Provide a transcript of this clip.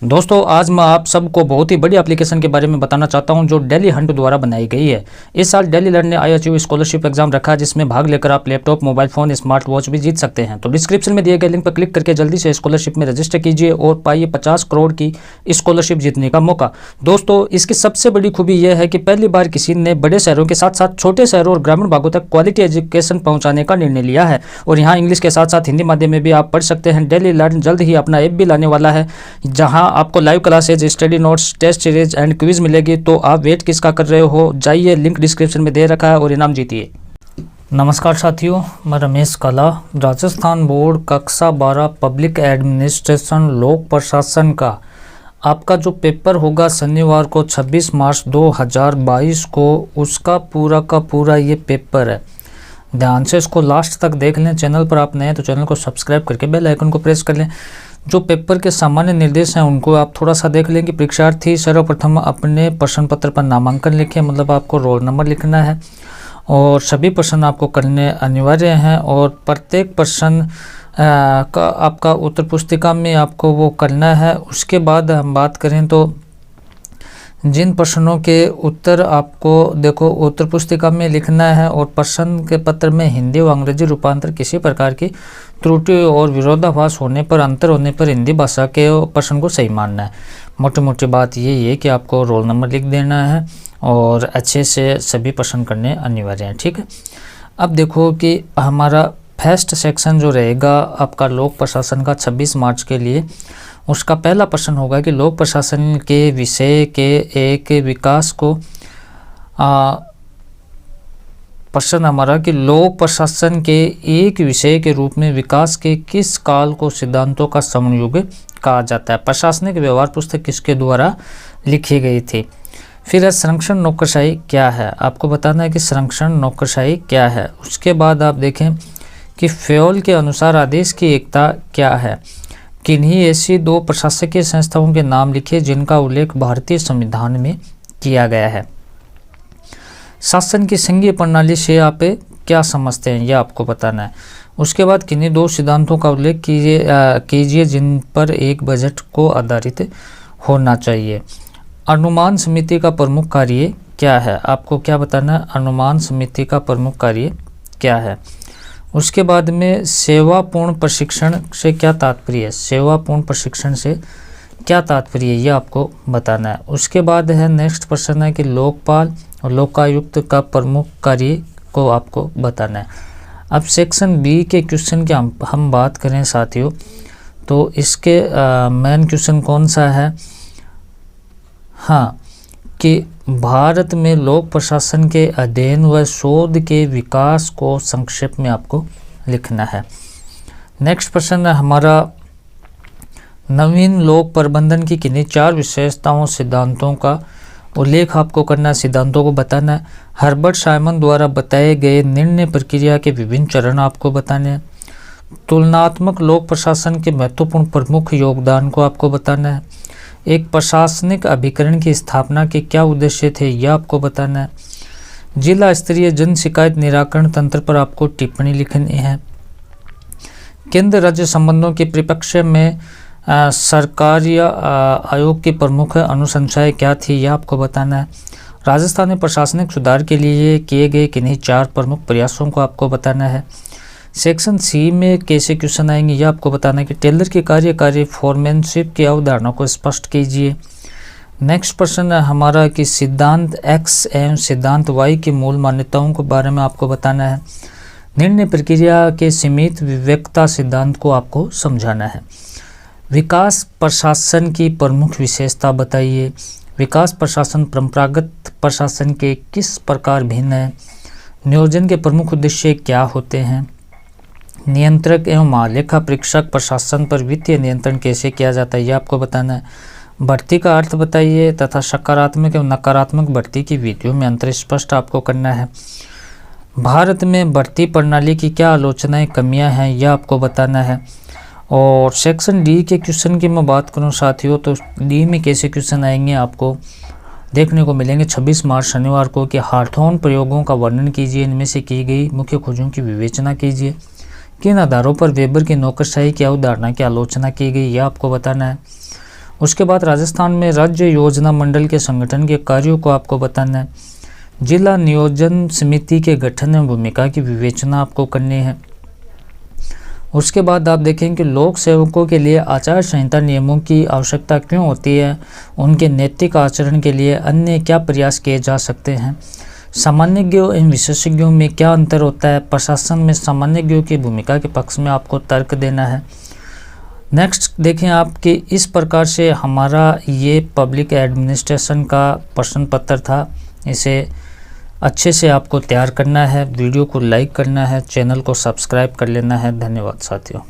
दोस्तों आज मैं आप सबको बहुत ही बड़ी एप्लीकेशन के बारे में बताना चाहता हूं जो डेली हंट द्वारा बनाई गई है। इस साल डेली लर्न ने IHU स्कॉलरशिप एग्जाम रखा है जिसमें भाग लेकर आप laptop, mobile phone, smart watch भी जीत सकते हैं। तो डिस्क्रिप्शन में दिए गए लिंक पर क्लिक करके जल्दी से स्कॉलरशिप में रजिस्टर कीजिए और पाइए 50 करोड़ की स्कॉलरशिप जीतने का मौका। दोस्तों इसकी सबसे बड़ी खूबी यह है कि पहली बार किसी ने बड़े शहरों के साथ साथ छोटे शहरों और ग्रामीण भागों तक क्वालिटी एजुकेशन पहुँचाने का निर्णय लिया है और यहाँ इंग्लिश के साथ साथ हिंदी माध्यम में भी आप पढ़ सकते हैं। डेली लर्न जल्द ही अपना ऐप भी लाने वाला है जहाँ आपको live class study notes, test series and quiz मिलेगी। तो आप वेट किसका कर रहे हो, जाइए लिंक डिस्क्रिप्शन में दे रखा है और इनाम जीतिए। नमस्कार साथियों, मैं रमेश काला। राजस्थान बोर्ड कक्षा 12 पब्लिक एडमिनिस्ट्रेशन लोक प्रशासन का आपका जो पेपर होगा शनिवार को 26 मार्च 2022 को, उसका पूरा का पूरा ये पेपर है। ध्यान से इसको लास्ट तक देख लें। चैनल पर आप नए हैं तो चैनल को सब्सक्राइब करके बेल आइकन को प्रेस कर लें। जो पेपर के सामान्य निर्देश हैं उनको आप थोड़ा सा देख लें कि परीक्षार्थी सर्वप्रथम अपने प्रश्न पत्र पर नामांकन लिखें, मतलब आपको रोल नंबर लिखना है और सभी प्रश्न आपको करने अनिवार्य हैं और प्रत्येक प्रश्न का आपका उत्तर पुस्तिका में आपको वो करना है। उसके बाद हम बात करें तो जिन प्रश्नों के उत्तर आपको देखो उत्तर पुस्तिका में लिखना है और प्रश्न के पत्र में हिंदी व अंग्रेजी रूपांतर किसी प्रकार की त्रुटि और विरोधाभास होने पर, अंतर होने पर हिंदी भाषा के प्रश्न को सही मानना है। मोटी मोटी बात यही है कि आपको रोल नंबर लिख देना है और अच्छे से सभी प्रश्न करने अनिवार्य हैं। ठीक है, अब देखो कि हमारा फर्स्ट सेक्शन जो रहेगा आपका लोक प्रशासन का 26 मार्च के लिए, उसका पहला प्रश्न होगा कि लोक प्रशासन के विषय के एक विकास को प्रश्न हमारा कि लोक प्रशासन के एक विषय के रूप में विकास के किस काल को सिद्धांतों का समन्वय कहा जाता है। प्रशासनिक व्यवहार पुस्तक किसके द्वारा लिखी गई थी। फिर है संरक्षण नौकरशाही क्या है, आपको बताना है कि संरक्षण नौकरशाही क्या है। उसके बाद आप देखें कि फ्योल के अनुसार आदेश की एकता क्या है। किन्हीं ऐसी दो प्रशासकीय संस्थाओं के नाम लिखिए जिनका उल्लेख भारतीय संविधान में किया गया है। शासन की संघीय प्रणाली से आप क्या समझते हैं, यह आपको बताना है। उसके बाद किन्हीं दो सिद्धांतों का उल्लेख कीजिए जिन पर एक बजट को आधारित होना चाहिए। अनुमान समिति का प्रमुख कार्य क्या है, आपको क्या बताना है, अनुमान समिति का प्रमुख कार्य क्या है। उसके बाद में सेवापूर्ण प्रशिक्षण से क्या तात्पर्य है, सेवापूर्ण प्रशिक्षण से क्या तात्पर्य है, यह आपको बताना है। उसके बाद है नेक्स्ट प्रश्न है कि लोकपाल और लोकायुक्त का प्रमुख कार्य को आपको बताना है। अब सेक्शन बी के क्वेश्चन की हम बात करें साथियों, तो इसके मेन क्वेश्चन कौन सा है, हाँ, कि भारत में लोक प्रशासन के अध्ययन व शोध के विकास को संक्षेप में आपको लिखना है। नेक्स्ट प्रश्न है हमारा नवीन लोक प्रबंधन की किन्हीं 4 विशेषताओं सिद्धांतों का उल्लेख आपको करना है, सिद्धांतों को बताना है। हर्बर्ट साइमन द्वारा बताए गए निर्णय प्रक्रिया के विभिन्न चरण आपको बताने हैं। तुलनात्मक लोक प्रशासन के महत्वपूर्ण प्रमुख योगदान को आपको बताना है। एक प्रशासनिक अभिकरण की स्थापना के क्या उद्देश्य थे, यह आपको बताना है। जिला स्तरीय जन शिकायत निराकरण तंत्र पर आपको टिप्पणी लिखनी है। केंद्र राज्य संबंधों के परिप्रेक्ष्य में सरकारी आयोग की प्रमुख अनुशंसाएं क्या थी, यह आपको बताना है। राजस्थान में प्रशासनिक सुधार के लिए किए गए किन्हीं 4 प्रमुख प्रयासों को आपको बताना है। सेक्शन सी में कैसे क्वेश्चन आएंगे, यह आपको बताना है कि टेलर की कार्यकारी फोरमैनशिप की अवधारणा को स्पष्ट कीजिए। नेक्स्ट प्रश्न है हमारा कि सिद्धांत X एवं सिद्धांत Y की मूल मान्यताओं के बारे में आपको बताना है। निर्णय प्रक्रिया के सीमित विवेकता सिद्धांत को आपको समझाना है। विकास प्रशासन की प्रमुख विशेषता बताइए। विकास प्रशासन परंपरागत प्रशासन के किस प्रकार भिन्न है। नियोजन के प्रमुख उद्देश्य क्या होते हैं। नियंत्रक एवं महालेखा परीक्षक प्रशासन पर वित्तीय नियंत्रण कैसे किया जाता है, यह आपको बताना है। भर्ती का अर्थ बताइए तथा सकारात्मक एवं नकारात्मक भर्ती की विधियों में अंतर स्पष्ट आपको करना है। भारत में भर्ती प्रणाली की क्या आलोचनाएं, कमियां हैं, यह आपको बताना है। और सेक्शन डी के क्वेश्चन की मैं बात करूं साथियों, तो डी में कैसे क्वेश्चन आएंगे आपको देखने को मिलेंगे 26 मार्च शनिवार को कि हार्थोन प्रयोगों का वर्णन कीजिए, इनमें से की गई मुख्य खोजों की विवेचना कीजिए। किन आधारों पर वेबर की नौकरशाही की अवधारणा की आलोचना की गई, यह आपको बताना है। उसके बाद राजस्थान में राज्य योजना मंडल के संगठन के कार्यों को आपको बताना है। जिला नियोजन समिति के गठन में भूमिका की विवेचना आपको करनी है। उसके बाद आप देखें कि लोक सेवकों के लिए आचार संहिता नियमों की आवश्यकता क्यों होती है, उनके नैतिक आचरण के लिए अन्य क्या प्रयास किए जा सकते हैं, सामान्यज्ञों एवं विशेषज्ञों में क्या अंतर होता है, प्रशासन में सामान्यज्ञों की भूमिका के पक्ष में आपको तर्क देना है। नेक्स्ट देखें आपके इस प्रकार से हमारा ये पब्लिक एडमिनिस्ट्रेशन का प्रश्न पत्र था। इसे अच्छे से आपको तैयार करना है, वीडियो को लाइक करना है, चैनल को सब्सक्राइब कर लेना है। धन्यवाद साथियों।